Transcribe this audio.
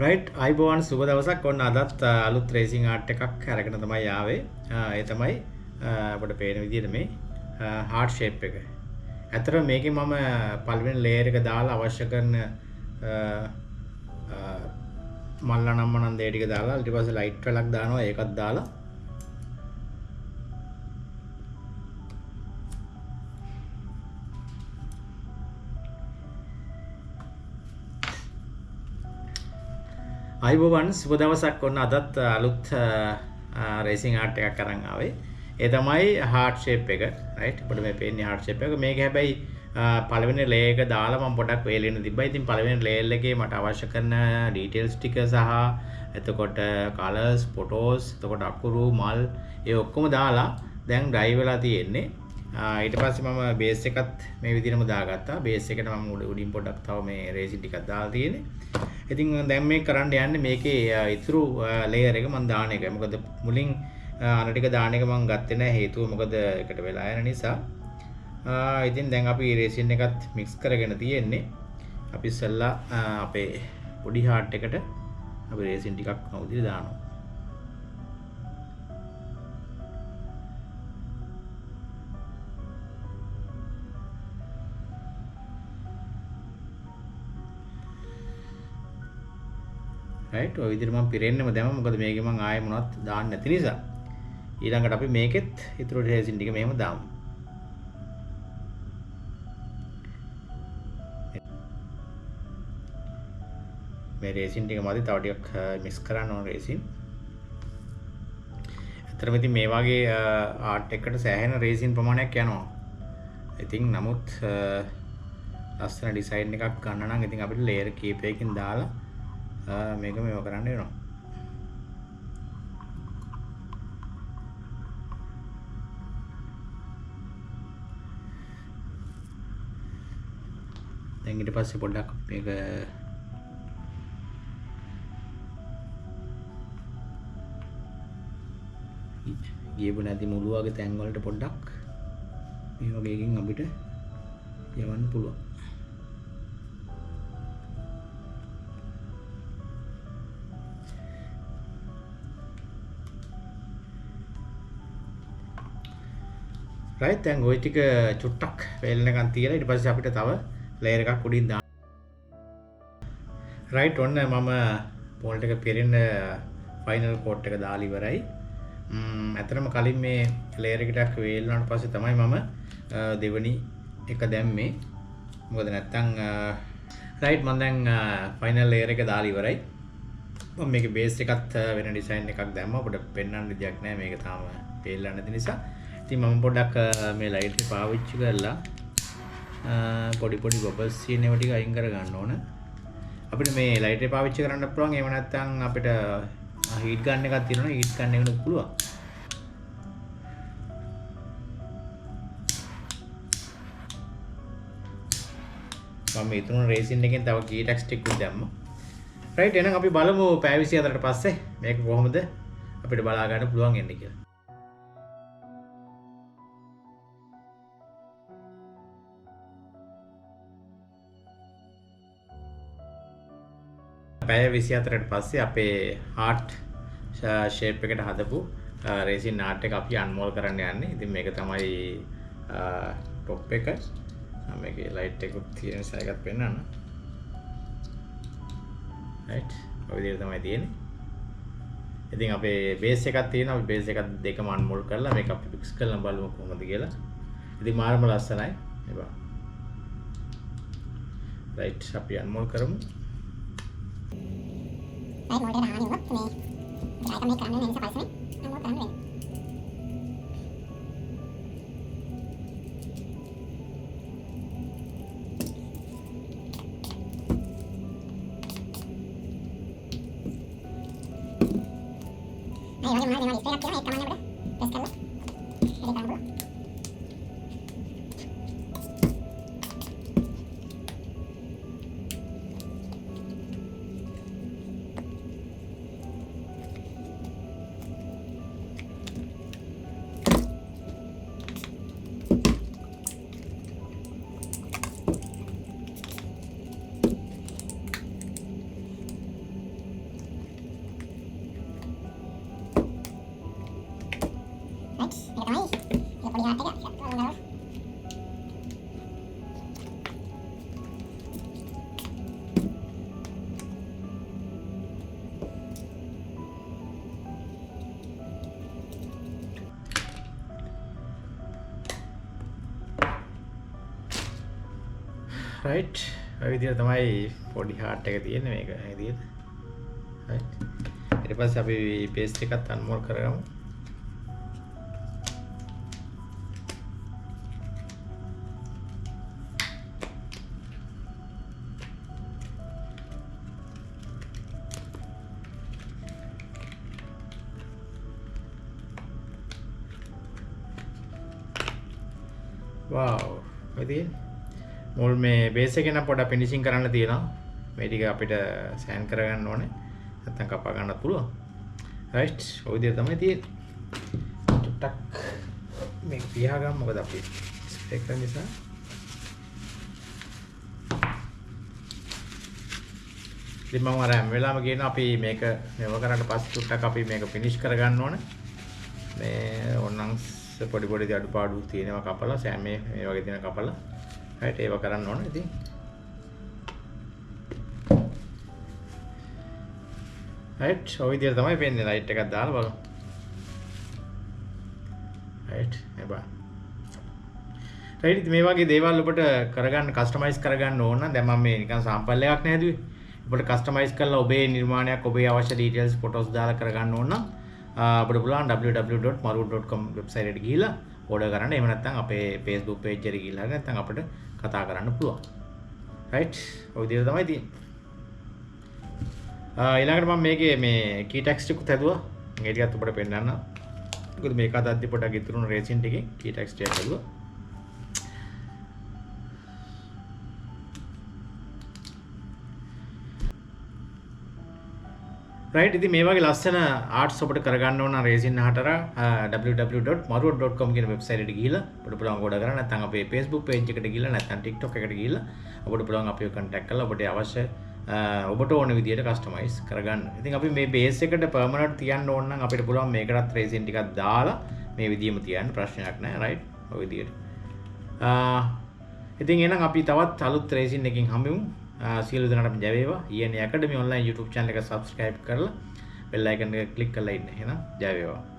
Right අයිබෝවන් සුබ දවසක්. ඔන්න අදත් අලුත් රේසිං ආර්ට් එකක් අරගෙන තමයි ආවේ. ඒ තමයි අපිට පේන විදිහට මේ හાર્ට් ෂේප් එක. ඇත්තටම මේකේ මම පළවෙනි ලේයර් එක දාලා අවශ්‍ය කරන මල්ලා නම්මනම් දේ ටික දාලා ඊට පස්සේ ලයිට් වලක් දානවා. ඒකත් දාලා අයිබෝවන් සුබ දවසක්. ඔන්න අදත් අලුත් රේසිං ආර්ට් එකක් අරන් ආවේ. ඒ තමයි හાર્ට් ෂේප් එක. රයිට් අපිට මේ පේන්නේ හાર્ට් ෂේප් එක. මේක හැබැයි පළවෙනි ලේයර් එක දාලා මම පොඩක් වේලෙන්න තිබ්බා. ඉතින් පළවෙනි ලේයර් එකේ මට අවශ්‍ය කරන ඩීටේල්ස් ටික සහ එතකොට කලර්ස්, ෆොටෝස්, එතකොට අකුරු, මල් ඒ ඔක්කොම දාලා දැන් ඩ්‍රයිව් වෙලා තියෙන්නේ. ඊට පස්සේ මම බේස් එකත් මේ විදිහටම දාගත්තා. බේස් එකට මම උඩින් පොඩක් තව මේ රේසින් ටිකක් දාලා තියෙන්නේ. ඉතින් දැන් මේක කරන්න යන්නේ මේකේ ඉතුරු ලේයර් එක මම දාන එක. මොකද මුලින් අර ටික දාන එක මම ගත්තේ නැහැ. හේතුව මොකද එකට වෙලා යන නිසා. ඉතින් දැන් අපි රේසින් එකත් මික්ස් කරගෙන තියෙන්නේ. අපි ඉස්සෙල්ලා අපේ පොඩි හાર્ට් එකට අපි රේසින් ටිකක් උදිර දානවා. රයිට් ඔය විදිහට මම පිරෙන්නෙම දැම්මා. මොකද මේකේ මම ආයෙ මොනවත් දාන්න නැති නිසා. ඊළඟට අපි මේකෙත් ඊටු රේසින් ටික මෙහෙම දාමු. මේ රේසින් ටික මදි තව ටිකක් මික්ස් කරන්න ඕන රේසින්. ඇත්තටම ඉතින් මේ වගේ ආර්ට් එකකට සෑහෙන රේසින් ප්‍රමාණයක් යනවා. ඉතින් නමුත් ලස්සන ඩිසයින් එකක් ගන්න නම් ඉතින් අපිට ලේයර් කීපයකින් දාලා මේක මේව කරන්න වෙනවා. දැන් ඊට පස්සේ පොඩ්ඩක් මේක ගියපු නැති මුළු වගේ තැන් වලට පොඩ්ඩක් මේ වගේකින් අපිට යවන්න පුළුවන්. රයිට් දැන් ওই ටික චුට්ටක් වේලනකන් තියලා ඊට පස්සේ අපිට තව ලේයර් එකක් උඩින් දාන්න. රයිට් ඔන්න මම පෝල්ට් එක පිරෙන්න ෆයිනල් කෝට් එක දාලා ඉවරයි. ඇත්තටම කලින් මේ ලේයර් එකට වේලුණාට පස්සේ තමයි මම දෙවෙනි එක දැම්මේ. මොකද නැත්තම් රයිට් මම දැන් ෆයිනල් ලේයර් එක දාලා ඉවරයි. මම මේකේ බේස් එකත් වෙන ඩිසයින් එකක් දැම්මා. අපිට පෙන්වන්න විදියක් නැහැ මේක තාම පේල්ලා නැති නිසා. ඉතින් මම පොඩ්ඩක් මේ ලයිට් එක පාවිච්චි කරලා පොඩි පොඩි බබල්ස් තියෙන ඒවා ටික අයින් කර ගන්න ඕන. අපිට මේ ලයිට් එක පාවිච්චි කරන්න පුළුවන්. එහෙම නැත්නම් අපිට හීට් ගන්න එකක් තියෙනවනේ හීට් ගන්න එකනොත් පුළුවන්. මම ඊතුණු රේසින් එකෙන් තව කීටැක්ස් ටික උත් දැම්මා. රයිට් එහෙනම් අපි බලමු පැය 24ට පස්සේ මේක කොහොමද අපිට බලා ගන්න පුළුවන් එන්නේ කියලා. පැය 24ට පස්සේ අපේ හાર્ට් ෂේප් එකට හදපු රේසින් ආර්ට් එක අපි අන්මෝල් කරන්න යන්නේ. ඉතින් මේක තමයි টොප් එක. මේකේ ලයිට් එකක් තියෙන නිසා එකක් පෙන්වන්න. රයිට් ඔය විදිහට තමයි තියෙන්නේ. ඉතින් අපේ බේස් එකක් තියෙනවා. අපි බේස් එකත් දෙකම අන්මෝල් කරලා මේක අපි ෆික්ස් කරලා බලමු කොහොමද කියලා. ඉතින් මාරම ලස්සනයි. මේවා. රයිට් අපි අන්මෝල් කරමු. Baik, mau dia dah ni buat ni. Kita akan make kerana ni sampai sini. Mau kerana ni. Ayo, mari istirahat ya, kamarnya udah. Terus kalau. Jadi kamu dulu. right ඔය විදිහට තමයි පොඩි heart එක තියෙන්නේ මේක විදිහට right ඊට පස්සේ අපි paste එකත් unmold කරගමු wow ඉතින් මුල් මේ බේස් එකේ නම් පොඩ්ඩක් ෆිනිෂින් කරන්න තියෙනවා මේ ටික අපිට සෑන් කරගන්න ඕනේ නැත්නම් කපා ගන්නත් පුළුවන් රයිට් ඔය විදිහට තමයි තියෙන්නේ ටක් මේක පියාගමු මොකද අපි ස්ප්‍රේ කරන නිසා ඉතින් මම අර හැම වෙලාවෙම කියන අපි මේක මෙව කරාට පස්සේ ටක් අපි මේක ෆිනිෂ් කරගන්න ඕනේ මේ ඕනනම් පොඩි පොඩි අඩුපාඩු තියෙනවා කපලා සෑම මේ වගේ තියෙන කපලා right ඒව කරන්න ඕනේ ඉතින් right ඔය විදිහට තමයි වෙන්නේ light එකක් දාලා බලමු right එබා right ඉතින් මේ වගේ දේවල් ඔබට කරගන්න කස්ටමයිස් කරගන්න ඕන නම් දැන් මම මේ නිකන් සාම්පල් එකක් නෑදුවේ ඔබට කස්ටමයිස් කරලා ඔබේ නිර්මාණයක් ඔබේ අවශ්‍ය ඩීටේල්ස් ෆොටෝස් දාලා කරගන්න ඕන නම් අපිට පුළුවන් www.marwood.com වෙබ්සයිට් එකට ගිහිල්ලා ඕඩර් කරන්න. එහෙම නැත්නම් අපේ Facebook page එකට ගිහිල්ලා හරි නැත්නම් අපිට කතා කරන්න පුළුවන්. right? ඔය විදිහට තමයි තියෙන්නේ. ඊළඟට මම මේකේ මේ key text එකත් හැදුවා. මේ ටිකත් ඔබට පෙන්නන්න. මොකද මේක අදද්දි පොඩක් ඉතුරුන රේසින් ටිකේ key text එකක් හැදුවා. right ඉතින් මේ වගේ ලස්සන ආර්ට්ස් ඔබට කරගන්න ඕන නම් රේසින් හටර www.marwood.com කියන වෙබ්සයිට් එකට ගිහිල්ලා ඔබට පුළුවන් ඕඩර් කරන්න නැත්නම් අපේ Facebook page එකට ගිහිල්ලා නැත්නම් TikTok එකට ගිහිල්ලා ඔබට පුළුවන් අපිව contact කරලා ඔබට අවශ්‍ය ඔබට ඕන විදිහට කස්ටමයිස් කරගන්න. ඉතින් අපි මේ බේස් එකට permanent තියන්න ඕන නම් අපිට පුළුවන් මේකටත් රේසින් ටිකක් දාලා මේ විදිහම තියන්න ප්‍රශ්නයක් නැහැ right ඔය විදිහට. ඉතින් එහෙනම් අපි තවත් අලුත් රේසින් එකකින් හමුවෙමු. සියලු දෙනාටම ජය වේවා. EN Academy online YouTube channel එක subscribe කරලා bell icon එක click කරලා ඉන්න. එහෙනම් ජය වේවා.